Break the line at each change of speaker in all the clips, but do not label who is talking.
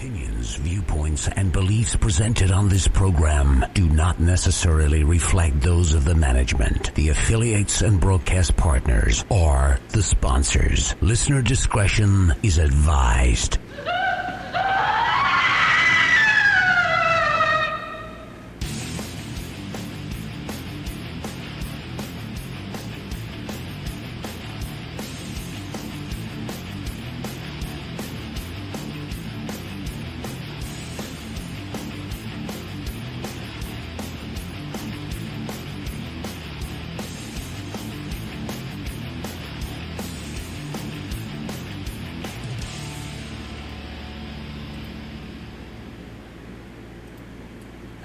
opinions, viewpoints, and beliefs presented on this program do not necessarily reflect those of the management, the affiliates and broadcast partners, or the sponsors. Listener discretion is advised.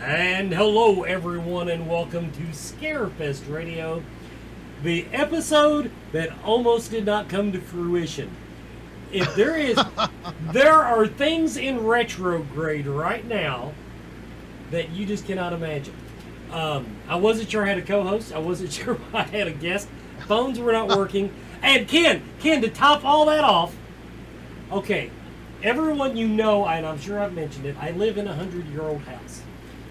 And hello everyone and welcome to Scarefest Radio, the episode that almost did not come to fruition. If there are things in retrograde right now that you just cannot imagine. I wasn't sure I had a co-host. I wasn't sure I had a guest. Phones were not working. And Ken, to top all that off, okay, everyone you know, and I'm sure I've mentioned it, I live in a 100-year-old house.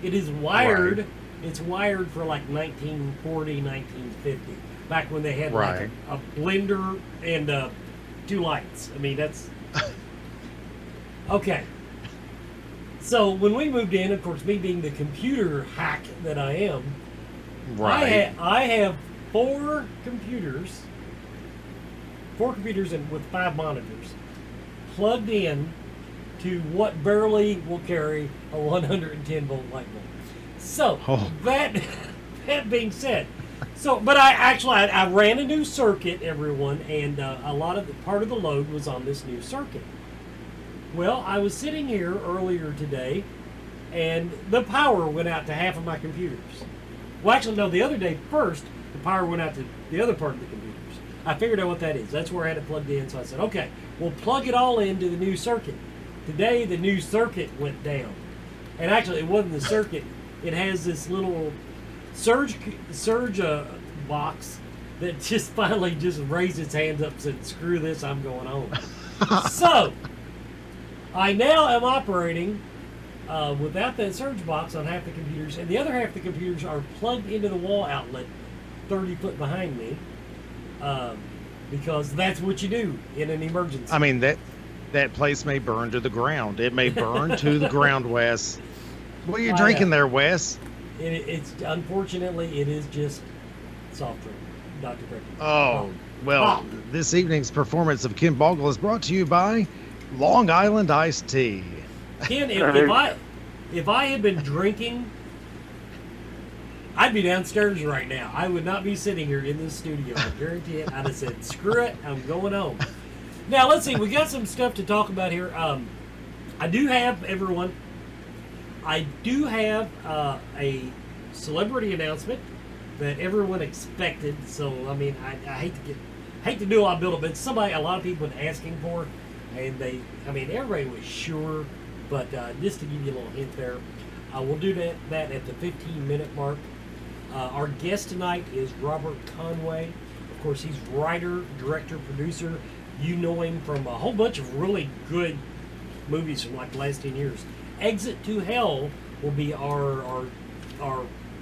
It is wired. Right. It's wired for like 1940, 1950, back when they had like a blender and 2 lights. I mean, that's okay. So when we moved in, of course, me being the computer hack that I am, I have 4 computers and with 5 monitors plugged in to what barely will carry a 110 volt light bulb. So that being said, but I ran a new circuit, everyone, and part of the load was on this new circuit. Well, I was sitting here earlier today, and the power went out to half of my computers. Well, actually, no, the other day first, the power went out to the other part of the computers. I figured out what that is. That's where I had it plugged in, so I said, okay, we'll plug it all into the new circuit. Today, the new circuit went down. And actually, it wasn't the circuit. It has this little surge box that just finally just raised its hands up and said, screw this, I'm going home. So, I now am operating without that surge box on half the computers, and the other half of the computers are plugged into the wall outlet 30 foot behind me, because that's what you do in an emergency.
I mean, that place may burn to the ground. It may burn to the ground, Wes. What are you drinking there, Wes?
It's unfortunately, it is just soft drink, Dr. Pepper.
Oh, well, this evening's performance of Ken Bogle is brought to you by Long Island Iced Tea.
Ken, if I had been drinking, I'd be downstairs right now. I would not be sitting here in this studio. I guarantee it. I'd have said, screw it, I'm going home. Now, let's see. We got some stuff to talk about here. I do have a celebrity announcement that everyone expected. So, I mean, I hate to do a lot of build-up, but a lot of people have been asking for, and everybody was sure. But just to give you a little hint there, we'll do that at the 15-minute mark. Our guest tonight is Robert Conway. Of course, he's writer, director, producer. You know him from a whole bunch of really good movies from like the last 10 years. Exit to Hell will be our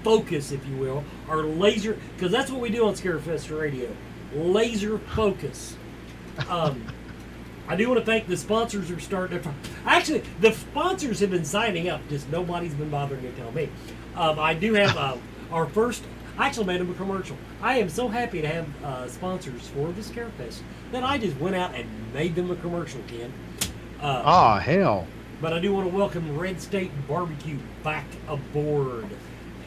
focus, if you will, our laser, because that's what we do on Scarefest Radio, laser focus. I do want to thank the sponsors who are starting to... Actually, the sponsors have been signing up, just nobody's been bothering to tell me. I do have our first... I actually made them a commercial. I am so happy to have sponsors for the Scarefest that I just went out and made them a commercial, Ken.
Hell.
But I do want to welcome Red State Barbecue back aboard.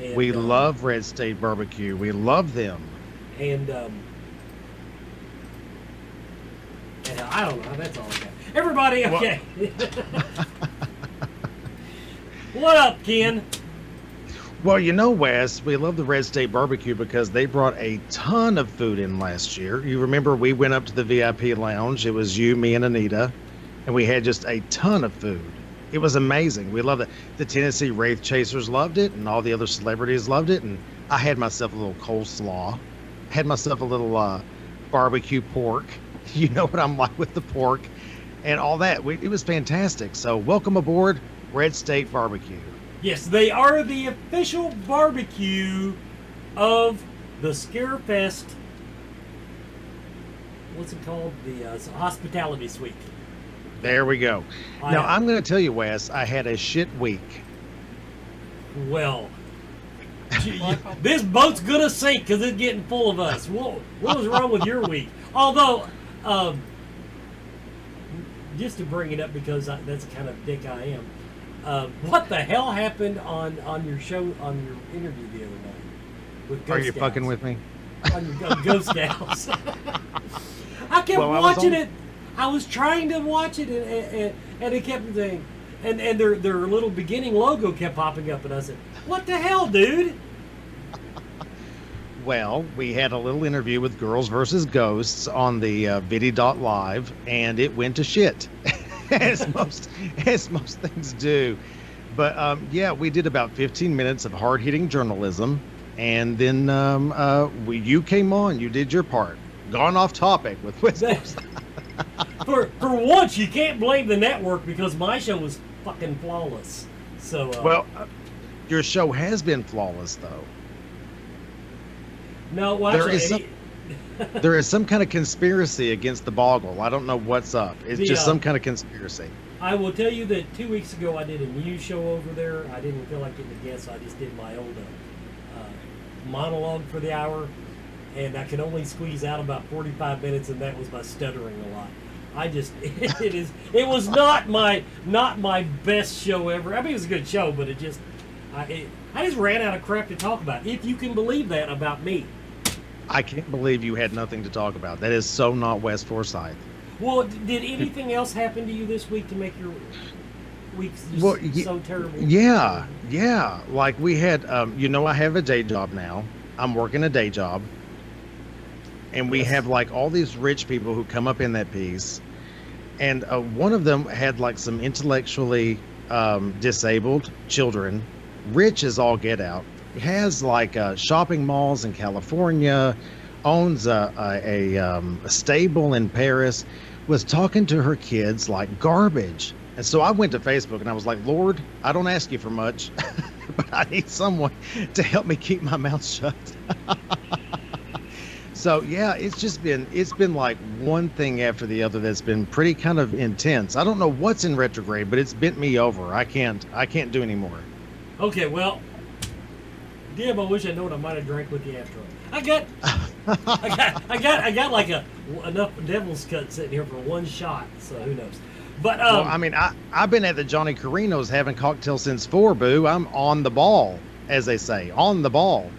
And,
we love Red State Barbecue. We love them.
And I don't know. That's all I got. Everybody, okay. What up, Ken?
Well, you know, Wes, we love the Red State Barbecue because they brought a ton of food in last year. You remember we went up to the VIP lounge. It was you, me, and Anita, and we had just a ton of food. It was amazing. We loved it. The Tennessee Wraith Chasers loved it, and all the other celebrities loved it. And I had myself a little coleslaw, had myself a little barbecue pork. You know what I'm like with the pork. and all that. It was fantastic. So welcome aboard Red State Barbecue.
Yes, they are the official barbecue of the Scarefest. What's it called? The Hospitality Suite.
There we go. Now, I'm going to tell you, Wes, I had a shit week.
Well, this boat's going to sink because it's getting full of us. What was wrong with your week? Although, just to bring it up because that's the kind of dick I am. What the hell happened on your show, on your interview the other night? With Ghost
Are you
Scouts?
fucking with me?
On your Ghost Scouts. I kept watching it. I was trying to watch it, and it kept saying, and their little beginning logo kept popping up, and I said, "What the hell, dude?"
Well, we had a little interview with Girls versus Ghosts on the Vidi.live, and it went to shit, as most things do. But yeah, we did about 15 minutes of hard-hitting journalism, and then you came on. You did your part. Gone off topic with West.
For once, you can't blame the network because my show was fucking flawless. So
well, your show has been flawless though.
No, well,
there is some kind of conspiracy against the Boggle. I don't know what's up. It's just some kind of conspiracy.
I will tell you that 2 weeks ago I did a news show over there. I didn't feel like getting a guest, so I just did my old monologue for the hour, and I could only squeeze out about 45 minutes, and that was my stuttering a lot. It was not my best show ever. I mean, it was a good show, but I just ran out of crap to talk about. If you can believe that about me.
I can't believe you had nothing to talk about. That is so not West Forsyth.
Well, did anything else happen to you this week to make your week so terrible?
Yeah. Like we had, I have a day job now. I'm working a day job. And we have like all these rich people who come up in that piece. And one of them had like some intellectually disabled children, rich as all get out, has like shopping malls in California, owns a stable in Paris, was talking to her kids like garbage. And so I went to Facebook and I was like, Lord, I don't ask you for much, but I need someone to help me keep my mouth shut. So yeah, it's been like one thing after the other that's been pretty kind of intense. I don't know what's in retrograde, but it's bent me over. I can't do anymore.
Okay, well, damn, I wish I known I might have drank with you after all. I got like enough devil's cut sitting here for one shot, so who knows. But
well, I mean, I've been at the Johnny Carino's having cocktails since 4, boo. I'm on the ball, as they say, on the ball.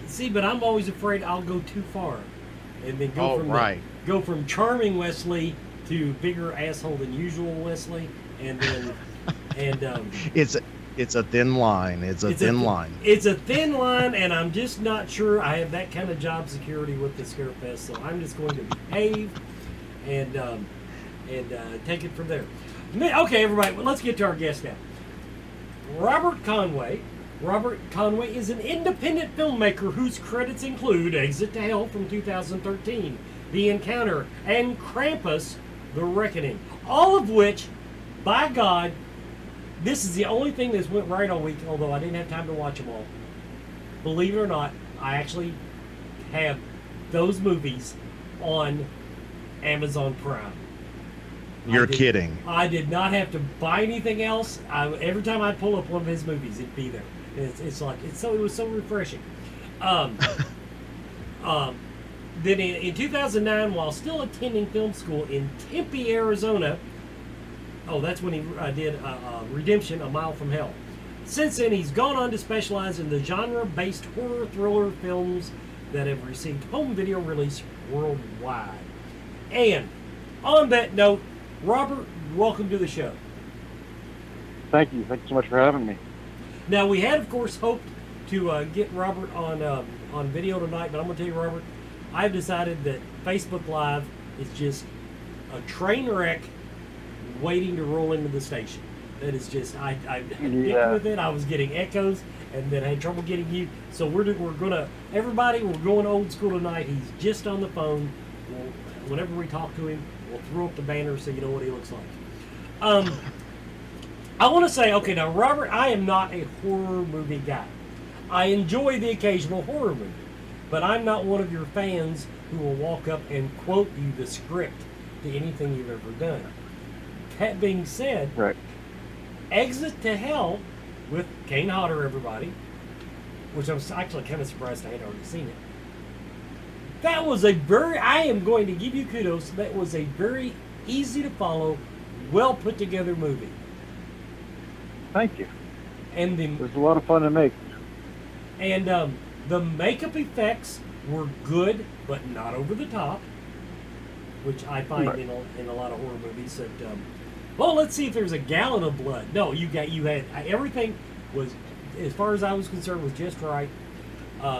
See, but I'm always afraid I'll go too far, and then go from charming Wesley to bigger asshole than usual Wesley, and then
it's a thin line. It's a thin line.
It's a thin line, and I'm just not sure I have that kind of job security with the Scarefest. So I'm just going to behave and take it from there. Okay, everybody, well, let's get to our guest now. Robert Conway. Robert Conway is an independent filmmaker whose credits include Exit to Hell from 2013, The Encounter, and Krampus, The Reckoning. All of which, by God, this is the only thing that's went right all week, although I didn't have time to watch them all. Believe it or not, I actually have those movies on Amazon Prime.
You're kidding.
I did not have to buy anything else. Every time I pull up one of his movies, it'd be there. It was so refreshing. Then in 2009, while still attending film school in Tempe, Arizona, that's when he did Redemption, A Mile from Hell. Since then, he's gone on to specialize in the genre-based horror thriller films that have received home video release worldwide. And on that note, Robert, welcome to the show.
Thank you. Thank you so much for having me.
Now, we had, of course, hoped to get Robert on video tonight, but I'm going to tell you, Robert, I've decided that Facebook Live is just a train wreck waiting to roll into the station. That is just, I hit with it. I was getting echoes, and then I had trouble getting you. So we're going old school tonight. He's just on the phone. Whenever we talk to him, We'll throw up the banner so you know what he looks like. I want to say, okay, now, Robert, I am not a horror movie guy. I enjoy the occasional horror movie, but I'm not one of your fans who will walk up and quote you the script to anything you've ever done. That being said,
Right.
Exit to Hell with Kane Hodder, everybody, which I was actually kind of surprised I had already seen it. That was I am going to give you kudos, that was a very easy to follow, well put together movie.
Thank you.
And
It was a lot of fun to make.
And the makeup effects were good, but not over the top, which I find
Right.
in a lot of horror movies. That well, let's see if there's a gallon of blood. No, you had everything was, as far as I was concerned, was just right.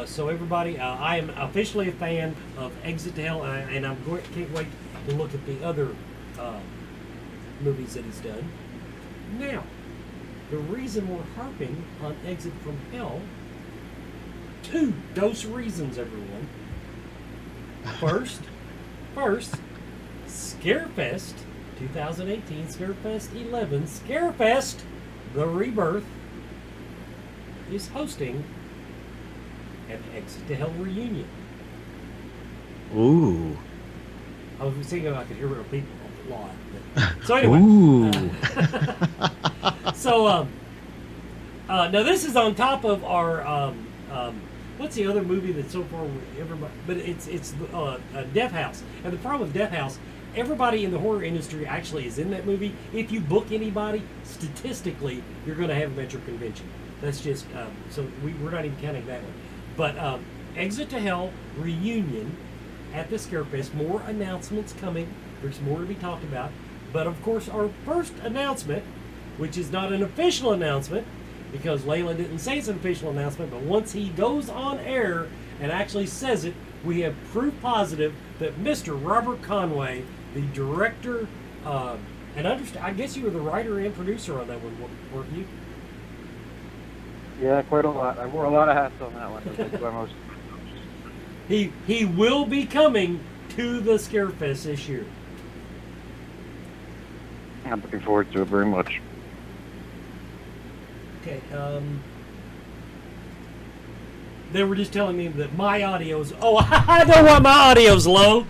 So everybody, I am officially a fan of Exit to Hell, and can't wait to look at the other movies that he's done. Now, the reason we're harping on Exit from Hell, those reasons, everyone. First, Scarefest 2018, Scarefest 11, Scarefest, the Rebirth, is hosting an Exit to Hell reunion.
Ooh.
I was thinking I could hear real people a lot. So anyway.
Ooh.
So now this is on top of our what's the other movie that's so far everybody? But it's Death House, and the problem with Death House, everybody in the horror industry actually is in that movie. If you book anybody, statistically, you're going to have them at your convention. That's just so we're not even counting that one. But Exit to Hell reunion at the Scarefest. More announcements coming. There's more to be talked about. But of course, our first announcement, which is not an official announcement, because Layla didn't say it's an official announcement, but once he goes on air and actually says it, we have proof positive that Mr. Robert Conway, the director, and I guess you were the writer and producer on that one, weren't you?
Yeah, quite a lot. I wore a lot of hats on that one. That's why most.
He will be coming to the Scarefest this year.
I'm looking forward to it very much.
Okay. They were just telling me that my audio's. Oh, I know why my audio's low.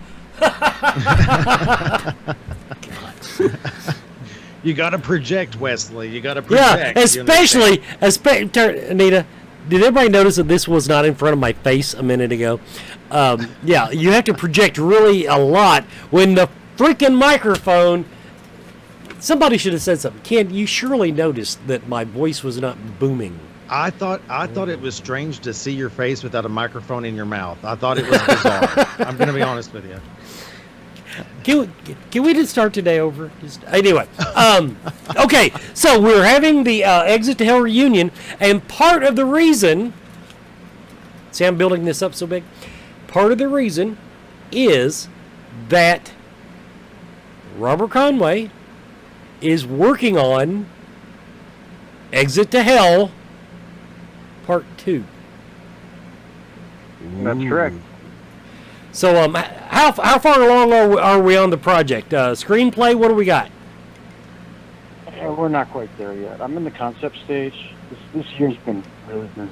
You got to project, Wesley. You got to project.
Yeah, especially, Anita. Did everybody notice that this was not in front of my face a minute ago? Yeah, you have to project really a lot when the freaking microphone. Somebody should have said something. Ken, you surely noticed that my voice was not booming.
I thought it was strange to see your face without a microphone in your mouth. I thought it was bizarre. I'm going to be honest with you.
Can we just start today over? Anyway, okay, so we're having the Exit to Hell reunion, and part of the reason, see, I'm building this up so big, part of the reason is that Robert Conway is working on Exit to Hell Part 2.
That's correct.
So, how far along are we on the project? Screenplay, what do we got?
We're not quite there yet. I'm in the concept stage. This year's been really busy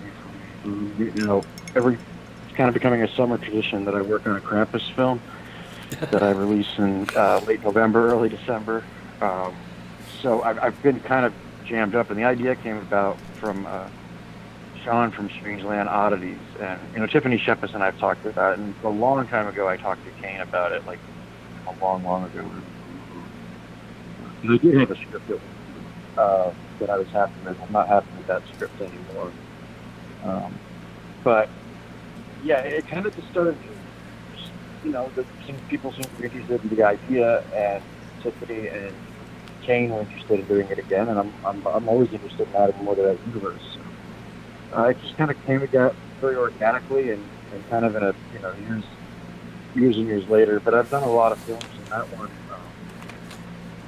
for me. You know, it's kind of becoming a summer tradition that I work on a Krampus film that I release in late November, early December. So I've been kind of jammed up, and the idea came about from Sean from Strangeland Oddities, and you know, Tiffany Shepis and I've talked about it, and a long time ago I talked to Kane about it, like a long ago. And I did have a script that I was happy with. I'm not happy with that script anymore. But yeah, it kind of just started. You know, some people seem to be interested in the idea, and Tiffany and Kane were interested in doing it again, and I'm always interested in adding more to that universe. It just kind of came about very organically and kind of in a, you know, years and years later. But I've done a lot of films, and that one,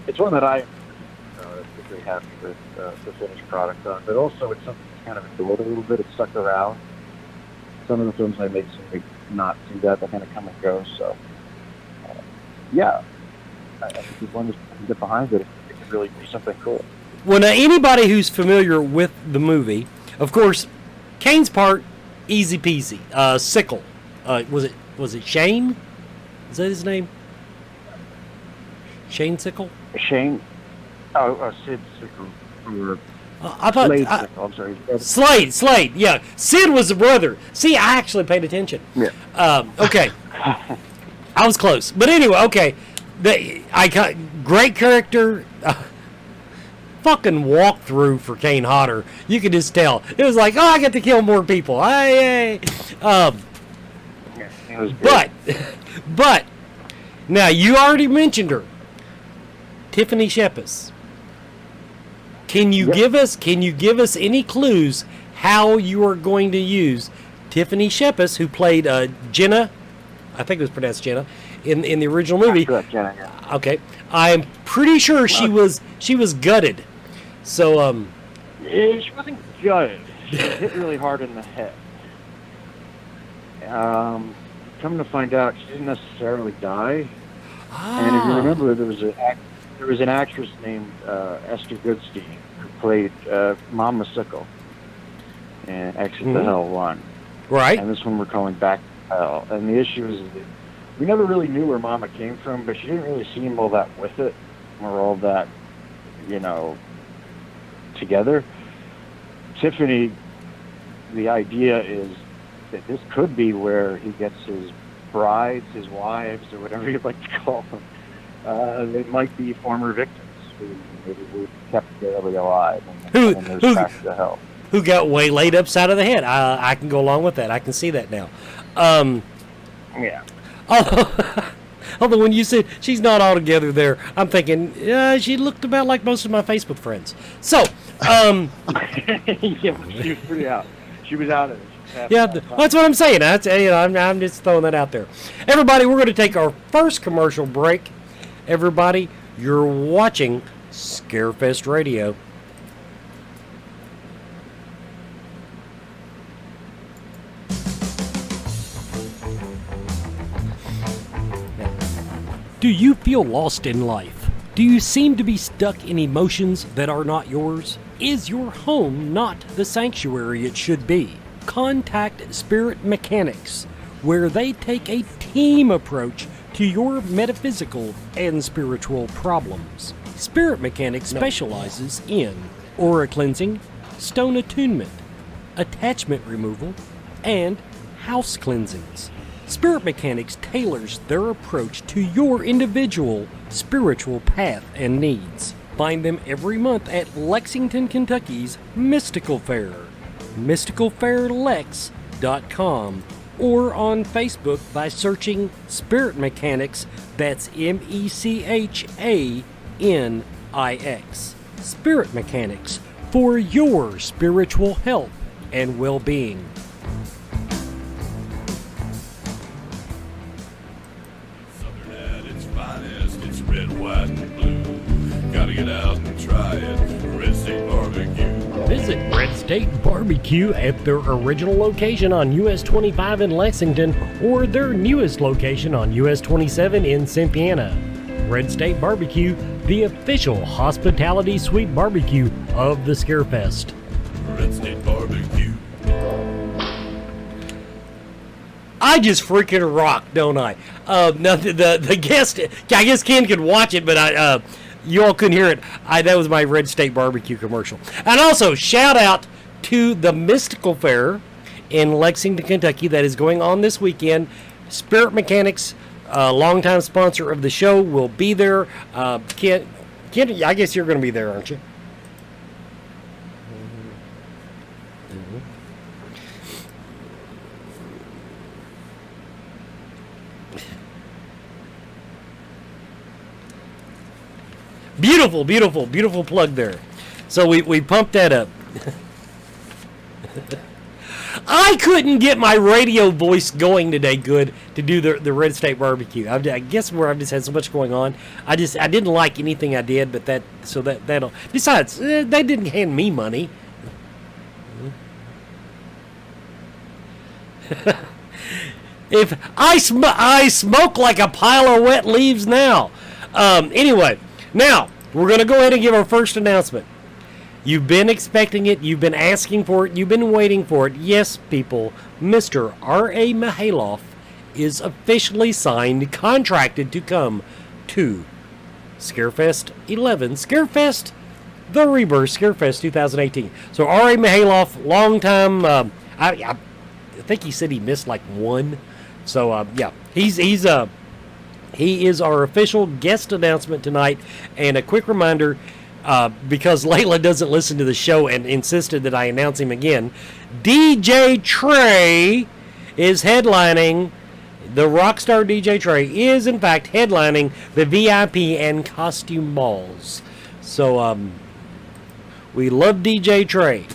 it's one that I'm particularly happy with the finished product on. But also, it's something that's kind of endured a little bit. It's stuck around. Some of the films I make seem to not do that. They kind of come and go. So, yeah. I think if one just can get behind it, it can really do something cool.
Well, now, anybody who's familiar with the movie, of course, Kane's part, easy peasy. Sickle. Was it Shane? Is that his name? Shane Sickle?
Shane? Sid Sickle.
I thought
Slade Sickle, I'm sorry.
Slade, yeah. Sid was the brother. See, I actually paid attention.
Yeah.
Okay. I was close. But anyway, okay. Great character. Fucking walkthrough for Kane Hodder. You could just tell. It was like, oh, I get to kill more people. Hey. But, now, you already mentioned her. Tiffany Shepis. Can you give us any clues how you are going to use Tiffany Shepis, who played Jenna, I think it was pronounced Jenna, in the original movie?
Correct, Jenna, yeah.
Okay, I'm pretty sure she was gutted. So
she wasn't gutted. She was hit really hard in the head. Come to find out, she didn't necessarily die. And if you remember, there was an actress named Esther Goodstein who played Mama Sickle in Exit the Hell 1.
Right.
And this one we're calling Back to Hell. And the issue is that we never really knew where Mama came from, but she didn't really seem all that with it, or all that, together. Tiffany, the idea is that this could be where he gets his brides, his wives, or whatever you'd like to call them. They might be former victims who kept barely alive and there's Back to Hell.
Who got waylaid upside of the head. I can go along with that. I can see that now.
Yeah.
Although when you said she's not all together there, I'm thinking, she looked about like most of my Facebook friends. So,
yeah, she was pretty out. She was out of it.
Yeah, that's what I'm saying. I'm just throwing that out there. Everybody, we're going to take our first commercial break. Everybody, you're watching Scarefest Radio. Do you feel lost in life? Do you seem to be stuck in emotions that are not yours? Is your home not the sanctuary it should be? Contact Spirit Mechanics, where they take a team approach to your metaphysical and spiritual problems. Spirit Mechanics specializes in aura cleansing, stone attunement, attachment removal, and house cleansings. Spirit Mechanics tailors their approach to your individual spiritual path and needs. Find them every month at Lexington, Kentucky's Mystical Fair, mysticalfairlex.com, or on Facebook by searching Spirit Mechanics, that's MECHANIX. Spirit Mechanics, for your spiritual health and well-being.
Red, white, and blue. Gotta get out and try it. Red State Barbecue.
Visit Red State Barbecue at their original location on US 25 in Lexington or their newest location on US 27 in Cynthiana. Red State Barbecue, the official hospitality suite barbecue of the Scarefest.
Red State Barbecue.
I just freaking rock, don't I? Now the guest, I guess Ken could watch it, but you all couldn't hear it. That was my Red State Barbecue commercial. And also, shout out to the Mystical Fair in Lexington, Kentucky that is going on this weekend. Spirit Mechanics, longtime sponsor of the show, will be there. Ken, I guess you're going to be there, aren't you? Beautiful, beautiful, beautiful plug there. So we pumped that up. I couldn't get my radio voice going today good to do the Red State Barbecue. I guess where I've just had so much going on. I didn't like anything I did, but that'll. Besides, they didn't hand me money. If I smoke like a pile of wet leaves now. Anyway, now we're going to go ahead and give our first announcement. You've been expecting it. You've been asking for it. You've been waiting for it. Yes, people, Mr. R.A. Mihailoff is officially signed, contracted to come to Scarefest 11. Scarefest, the Rebirth, Scarefest 2018. So R.A. Mihailoff, long time, I think he said he missed like one. So, yeah, he is our official guest announcement tonight. And a quick reminder, because Layla doesn't listen to the show and insisted that I announce him again, DJ Trey is headlining. The Rockstar DJ Trey is, in fact, headlining the VIP and costume balls. So, we love DJ Trey.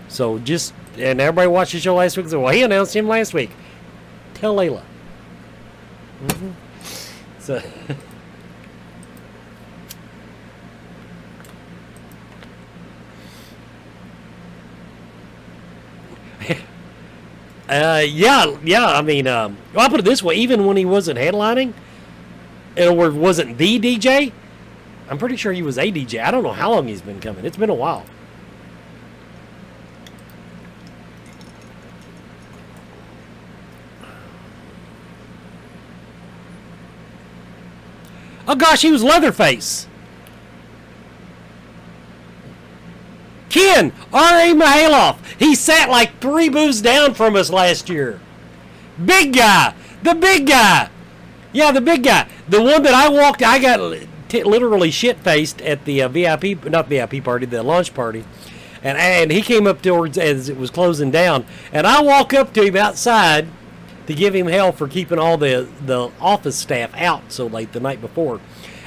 So, just, and everybody watched the show last week and said, well, he announced him last week. Tell Layla. Mm-hmm. So... yeah. I mean, well, I'll put it this way: even when he wasn't headlining, or wasn't the DJ, I'm pretty sure he was a DJ. I don't know how long he's been coming. It's been a while. Oh gosh, he was Leatherface. Ken, R.A. Mihailoff. He sat like 3 booths down from us last year. Big guy. The big guy. Yeah, the big guy. The one that I walked, I got literally shit-faced at the VIP, not VIP party, the launch party. And he came up towards, as it was closing down. And I walk up to him outside to give him hell for keeping all the office staff out so late the night before.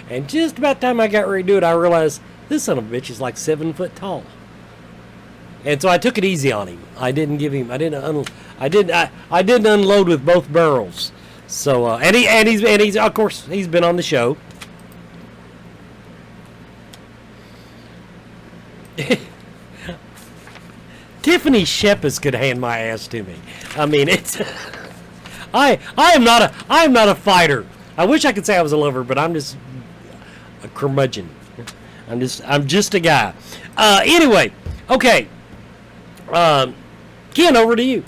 And just about the time I got ready to do it, I realized this son of a bitch is like 7 foot tall. And so I took it easy on him. I didn't unload with both barrels. So he's of course he's been on the show. Tiffany Shepis could hand my ass to me. I mean, it's I am not a fighter. I wish I could say I was a lover, but I'm just a curmudgeon. I'm just a guy. Anyway, okay. Ken, over to you.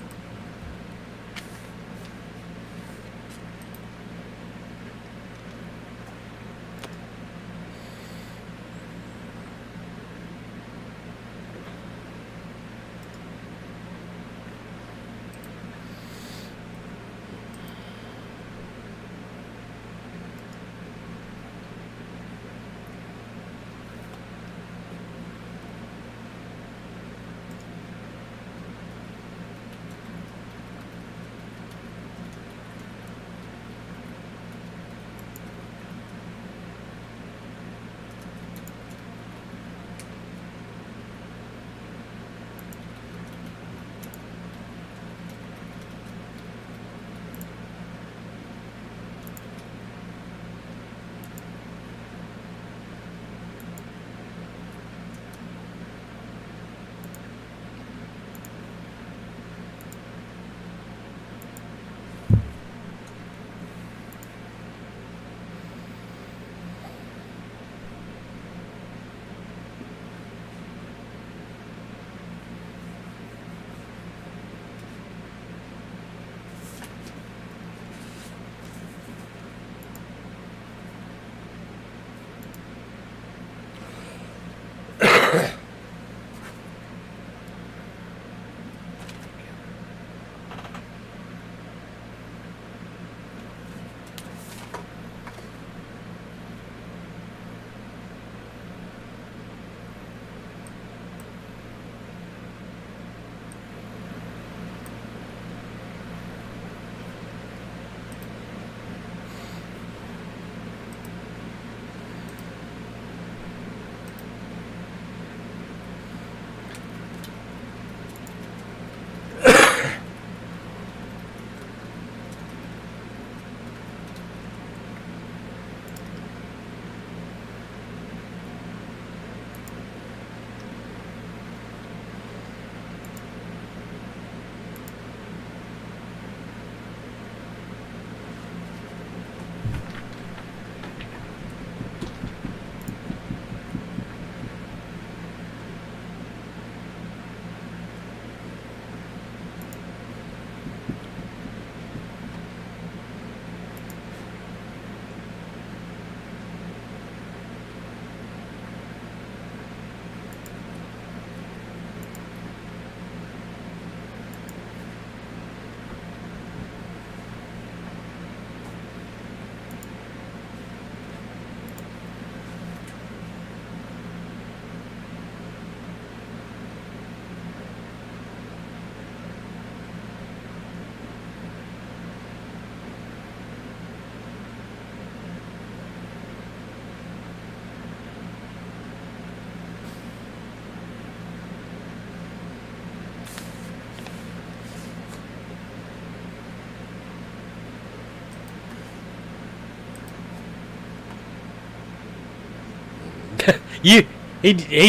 He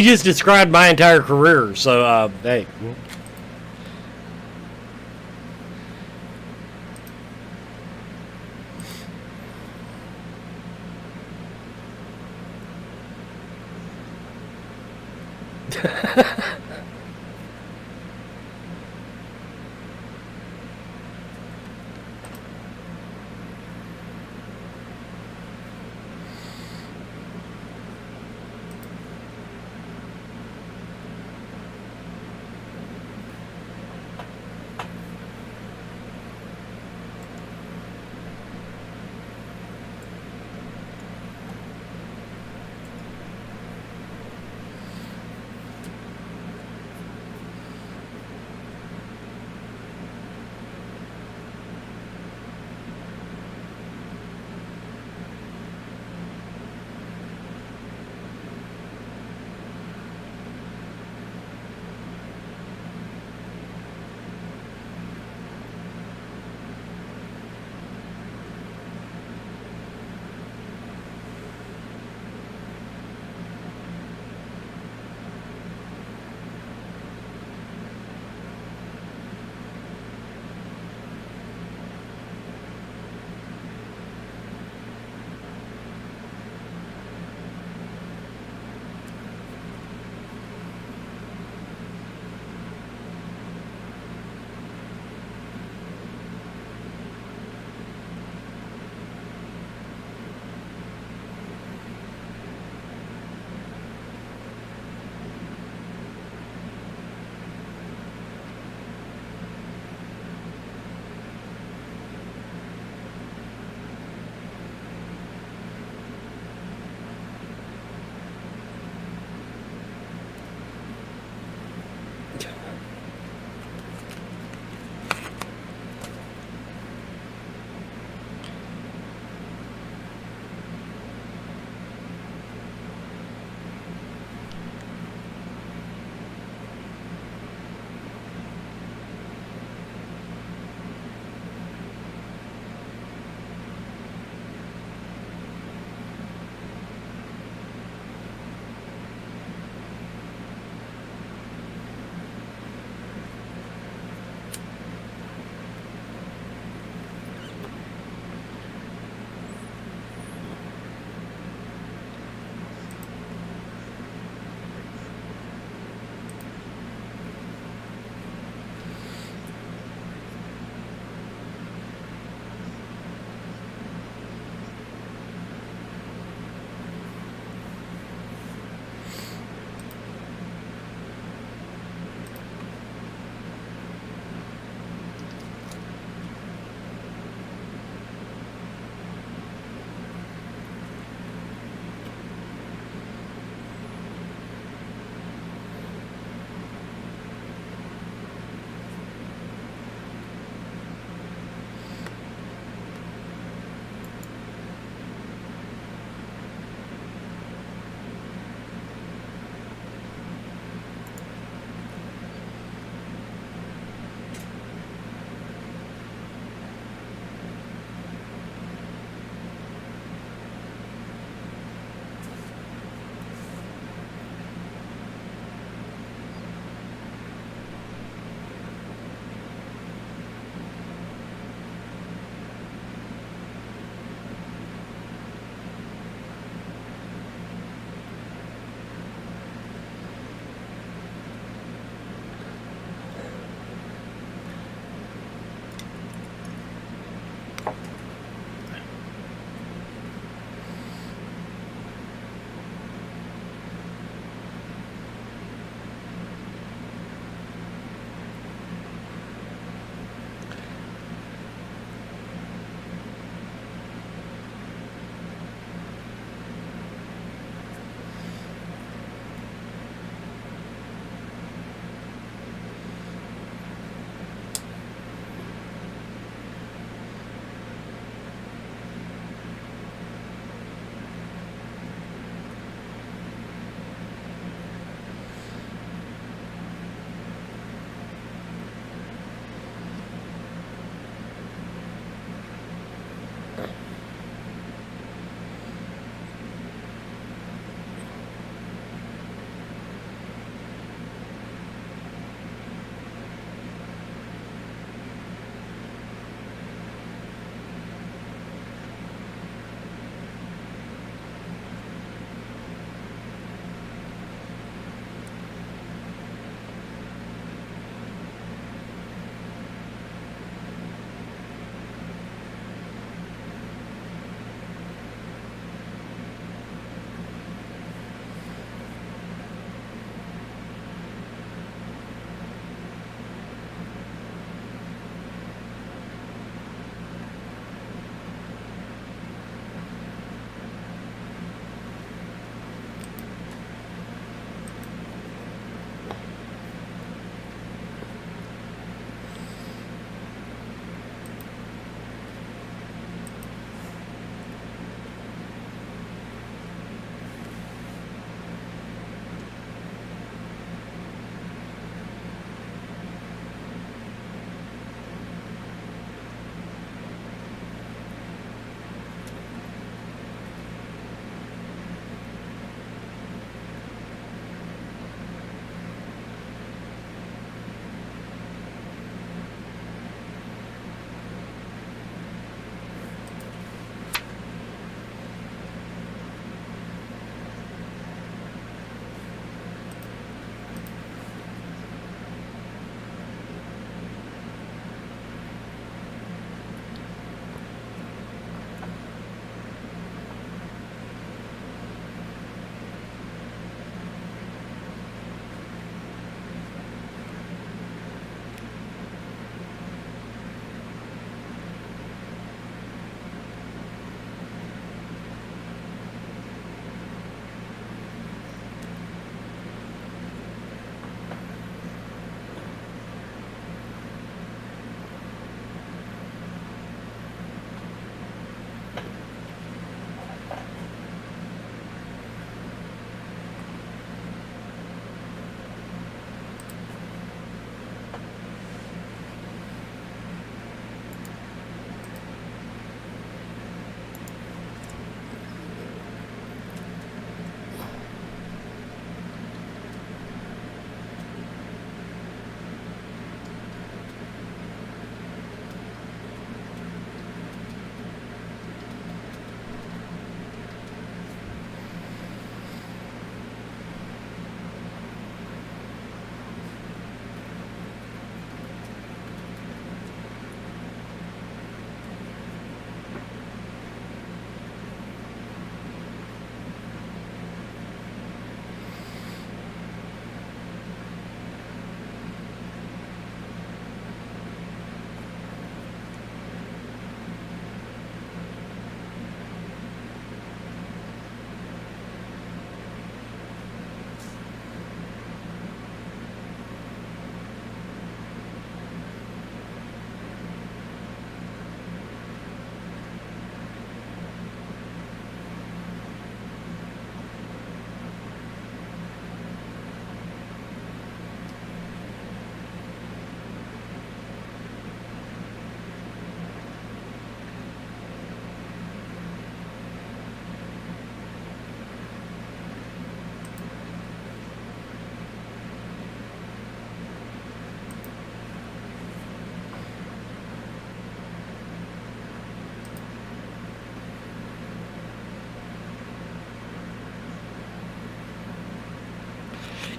just described my entire career. So hey.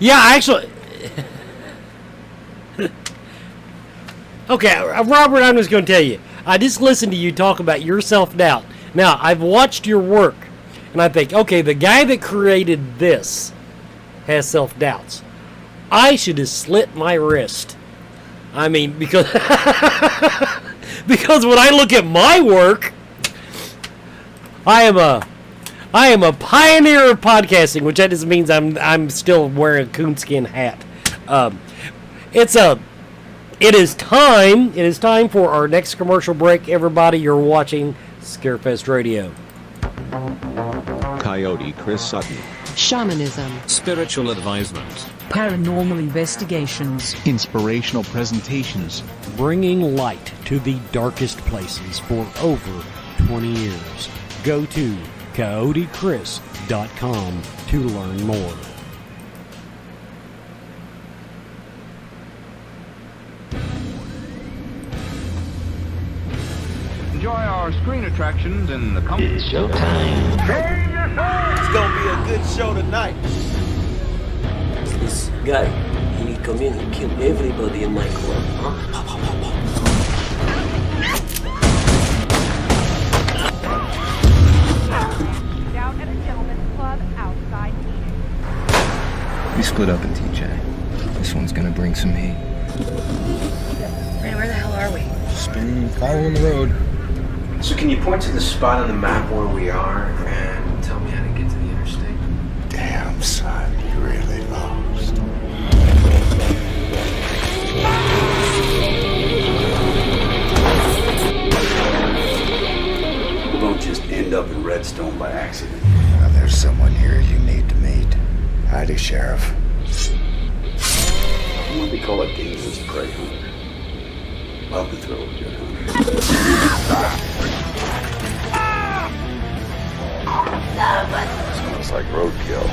Yeah, actually. Okay, Robert, I'm just going to tell you. I just listened to you talk about your self-doubt. Now, I've watched your work, and I think, okay, the guy that created this has self-doubts. I should have slit my wrist. I mean, because because when I look at my work, I am a pioneer of podcasting, which that just means I'm still wearing a coonskin hat. It is time for our next commercial break. Everybody, you're watching Scarefest Radio.
Coyote Chris Sutton.
Shamanism.
Spiritual advisement.
Paranormal investigations.
Inspirational presentations.
Bringing light to the darkest places for over 20 years. Go to CoyoteChris.com to learn more.
Enjoy our screen attractions in the comfort.
It's showtime.
It's gonna be a good show tonight.
This guy, he come in and kill everybody in my club, huh?
Down at a gentleman's club outside Phoenix.
We split up in TJ. This one's gonna bring some heat.
Man, where the hell are we?
Just been following the road.
So can you point to the spot on the map where we are and tell me how to get to the interstate?
Damn, son, you really lost.
We won't just end up in Redstone by accident.
Now, there's someone here you need to meet. Howdy, Sheriff.
I'm what they call a dangerous prey hunter. Love the thrill of a good hunter.
Smells like roadkill.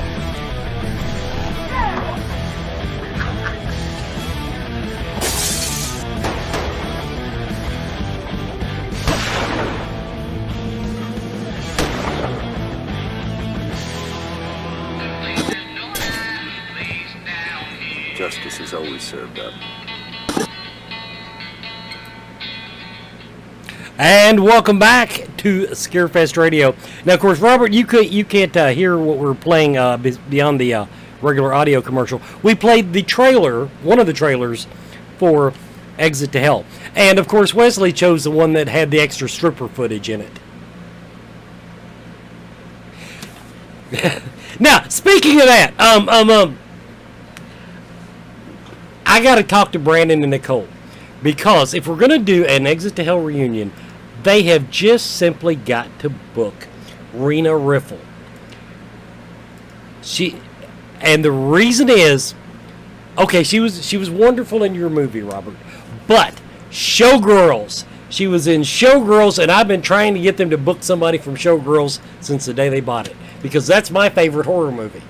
Justice is always served up.
And welcome back to Scarefest Radio. Now, of course, Robert, you can't hear what we're playing beyond the regular audio commercial. We played the trailer, one of the trailers, for Exit to Hell. And, of course, Wesley chose the one that had the extra stripper footage in it. Now, speaking of that, I got to talk to Brandon and Nicole. Because if we're going to do an Exit to Hell reunion, they have just simply got to book Rena Riffle. And the reason is, okay, she was wonderful in your movie, Robert, but Showgirls. She was in Showgirls, and I've been trying to get them to book somebody from Showgirls since the day they bought it, because that's my favorite horror movie.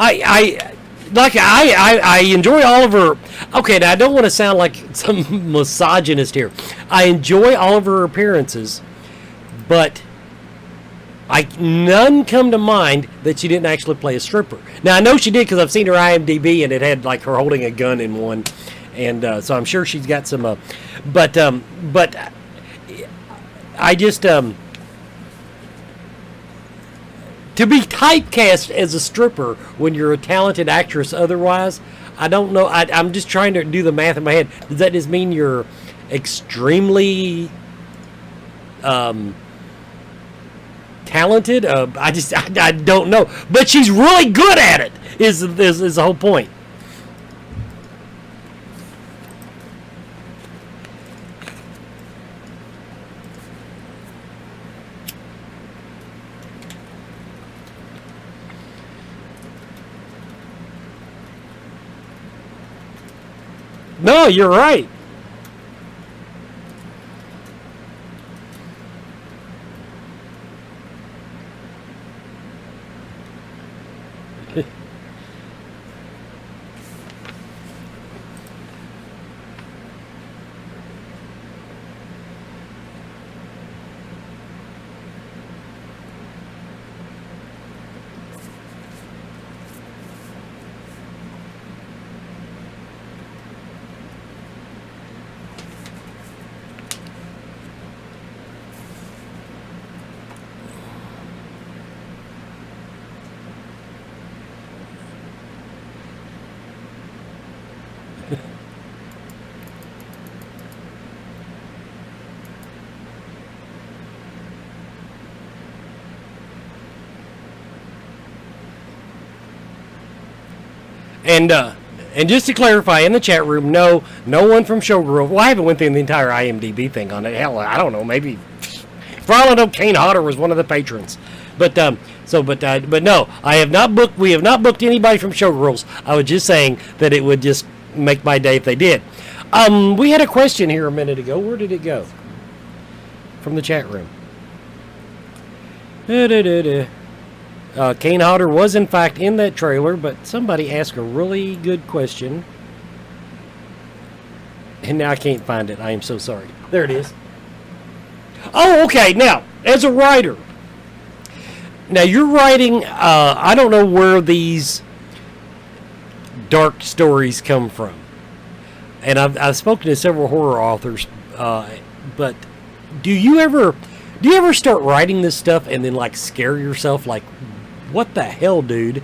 I enjoy all of her. Okay, now I don't want to sound like some misogynist here. I enjoy all of her appearances, but none come to mind that she didn't actually play a stripper. Now I know she did because I've seen her IMDb and it had like her holding a gun in one, and so I'm sure she's got some. But I just to be typecast as a stripper when you're a talented actress otherwise, I don't know. I'm just trying to do the math in my head. Does that just mean you're extremely talented? I don't know. But she's really good at it, is the whole point. No, you're right.
And just to clarify, in the chat room, no one from Showgirl. Well, I haven't went through the entire IMDb thing on it. Hell, I don't know. Maybe, for all I know, Kane Hodder was one of the patrons. But no, I have not booked. We have not booked anybody from Showgirls. I was just saying that it would just make my day if they did. We had a question here a minute ago. Where did it go? From the chat room. Kane Hodder was in fact in that trailer, but somebody asked a really good question. And now I can't find it. I am so sorry. There it is. Oh, okay. Now, as a writer, now you're writing, I don't know where these dark stories come from. And I've spoken to several horror authors, but do you ever start writing this stuff and then like scare yourself like, what the hell, dude?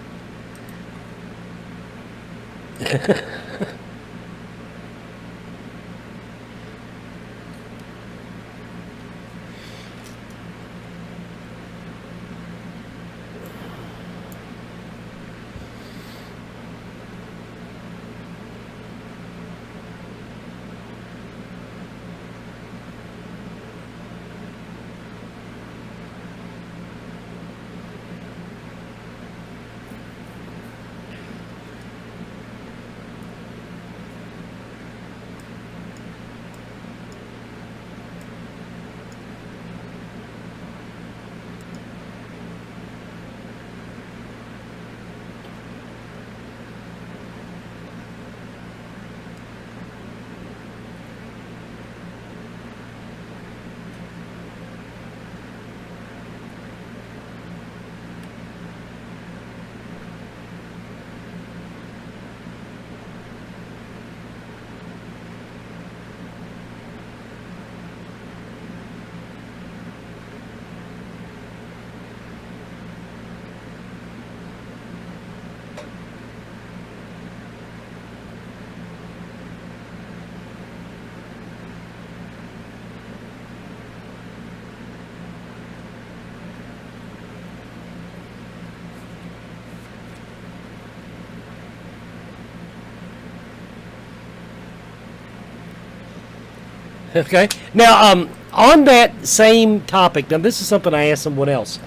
Okay. Now, on that same topic, now this is something I asked someone else.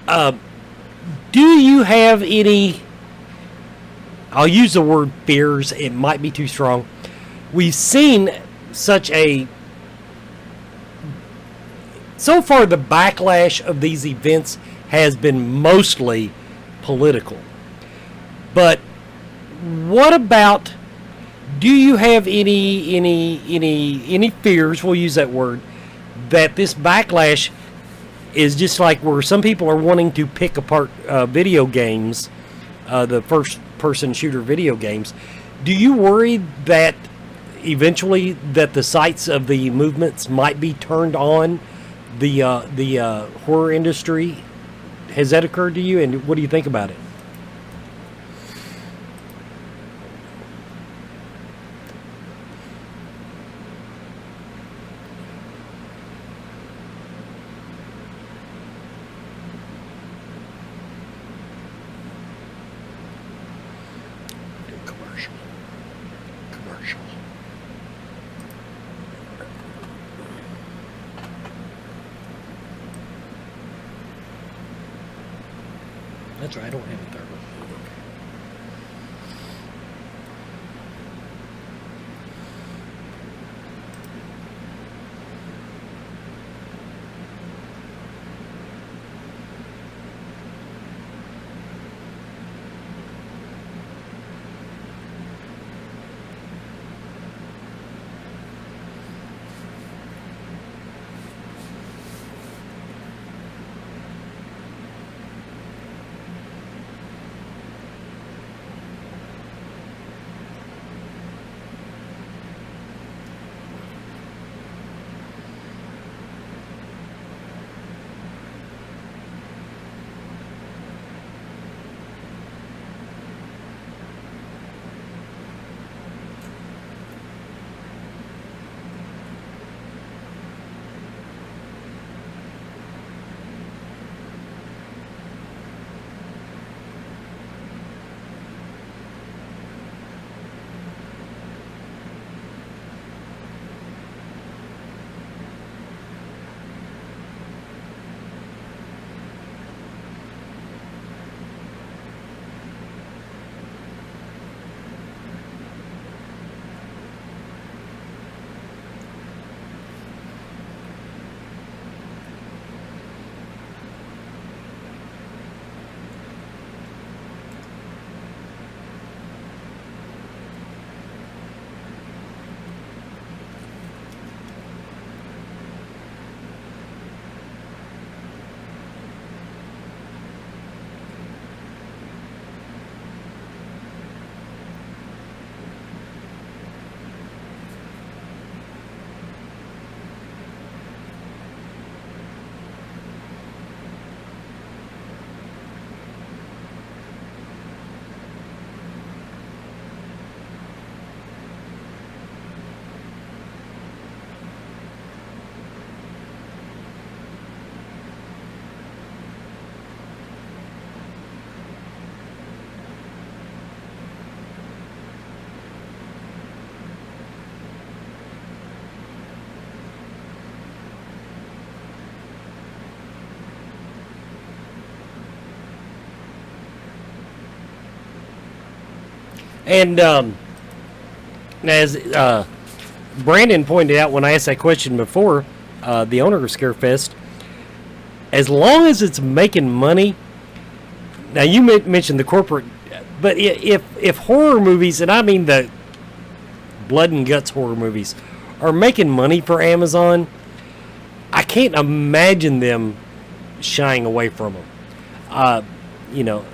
Do you have any, I'll use the word fears, it might be too strong. We've seen such a, so far the backlash of these events has been mostly political. But what about, do you have any fears, we'll use that word, that this backlash is just like where some people are wanting to pick apart video games, the first-person shooter video games. Do you worry that eventually that the sights of the movements might be turned on the horror industry? Has that occurred to you, and what do you think about it? That's right, I don't have a third one. And as Brandon pointed out when I asked that question before, the owner of Scarefest, as long as it's making money. Now you mentioned the corporate, but if horror movies, and I mean the blood and guts horror movies, are making money for Amazon, I can't imagine them shying away from them. You know.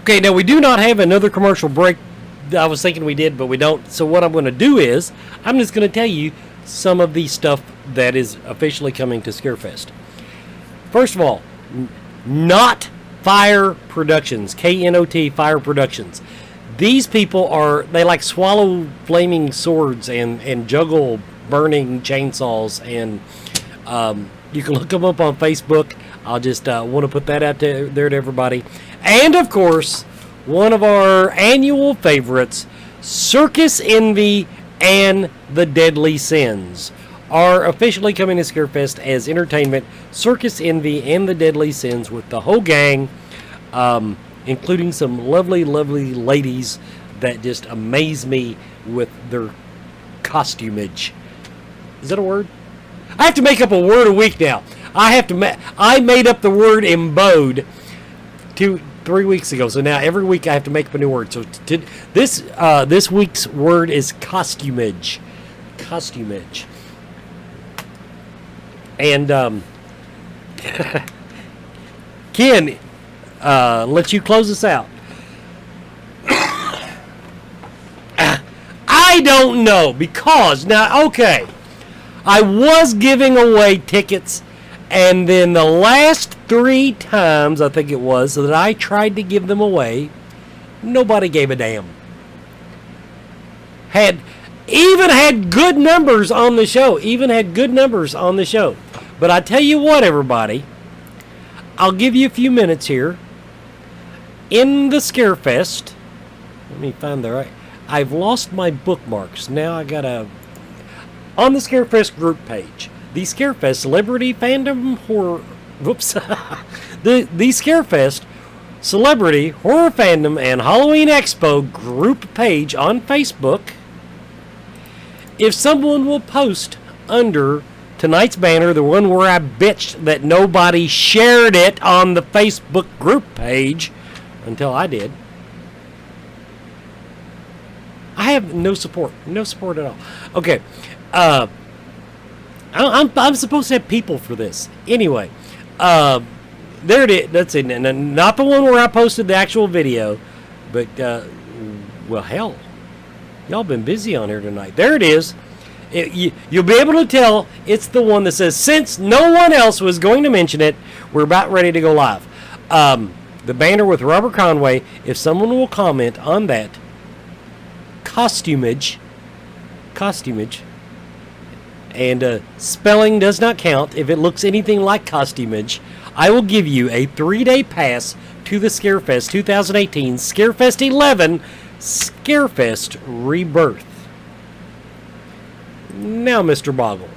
Okay, now we do not have another commercial break. I was thinking we did, but we don't. So what I'm going to do is, I'm just going to tell you some of the stuff that is officially coming to Scarefest. First of all, Not Fire Productions, K-N-O-T, Fire Productions. These people they like swallow flaming swords and juggle burning chainsaws, and you can look them up on Facebook. I'll just want to put that out there to everybody. And, of course, one of our annual favorites, Circus Envy and the Deadly Sins, are officially coming to Scarefest as entertainment. Circus Envy and the Deadly Sins with the whole gang, including some lovely, lovely ladies that just amaze me with their costumage. Is that a word? I have to make up a word a week now. I made up the word imbode 3 weeks ago, so now every week I have to make up a new word. So this week's word is costumage. Costumage. And Ken, let you close us out. I don't know, because now, okay, I was giving away tickets, and then the last 3 times, I think it was, that I tried to give them away, nobody gave a damn. Even had good numbers on the show. But I tell you what, everybody, I'll give you a few minutes here. In the Scarefest, let me find the right. I've lost my bookmarks. Now I gotta. On the Scarefest group page, the Scarefest Celebrity Fandom Horror. Whoops. the Scarefest Celebrity Horror Fandom and Halloween Expo group page on Facebook. If someone will post under tonight's banner, the one where I bitched that nobody shared it on the Facebook group page until I did. I have no support at all. Okay. I'm supposed to have people for this. Anyway, there it is. That's it. Not the one where I posted the actual video, but, well, hell. Y'all been busy on here tonight. There it is. You'll be able to tell it's the one that says, since no one else was going to mention it, we're about ready to go live. The banner with Robert Conway, if someone will comment on that costumage, and spelling does not count. If it looks anything like costumage, I will give you a 3-day pass to the Scarefest 2018, Scarefest 11, Scarefest Rebirth. Now, Mr. Boggle.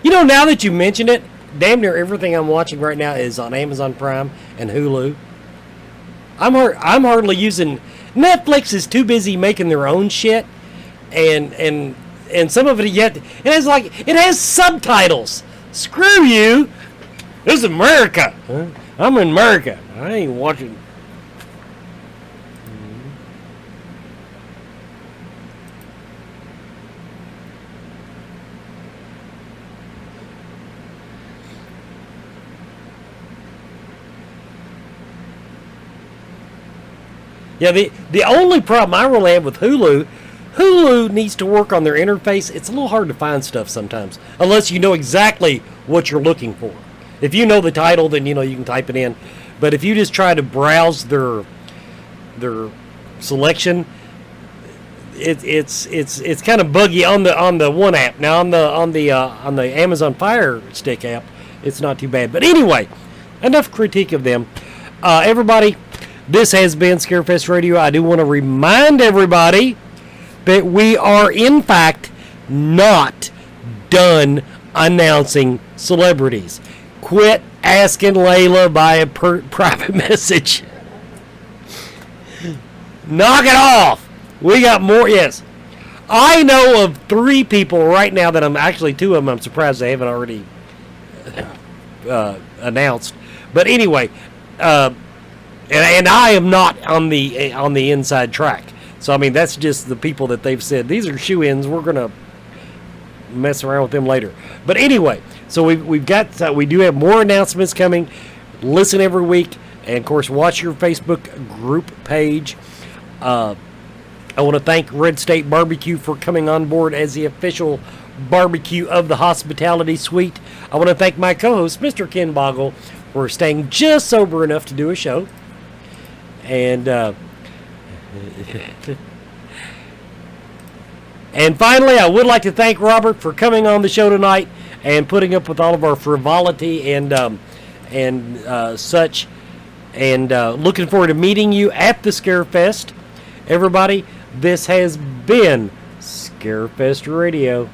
You know, now that you mention it, damn near everything I'm watching right now is on Amazon Prime and Hulu. I'm hardly using Netflix. Is too busy making their own shit, and some of it yet it has subtitles. Screw you! This is America. Huh? I'm in America. I ain't watching. Yeah, the only problem I really have with Hulu needs to work on their interface. It's a little hard to find stuff sometimes, unless you know exactly what you're looking for. If you know the title, then you can type it in. But if you just try to browse their selection, it's kind of buggy on the one app. Now on the Amazon Fire Stick app, it's not too bad. But anyway, enough critique of them. Everybody. This has been Scarefest Radio. I do want to remind everybody that we are, in fact, not done announcing celebrities. Quit asking Layla by a private message. Knock it off. We got more. Yes. I know of 3 people right now that actually 2 of them I'm surprised they haven't already announced. But anyway, and I am not on the inside track. So I mean that's just the people that they've said these are shoe-ins. We're gonna mess around with them later. But anyway, so we do have more announcements coming. Listen every week, and of course watch your Facebook group page. I want to thank Red State Barbecue for coming on board as the official barbecue of the Hospitality Suite. I want to thank my co-host, Mr. Ken Boggle, for staying just sober enough to do a show. And and finally, I would like to thank Robert for coming on the show tonight and putting up with all of our frivolity and such. And looking forward to meeting you at the Scarefest. Everybody, this has been Scarefest Radio.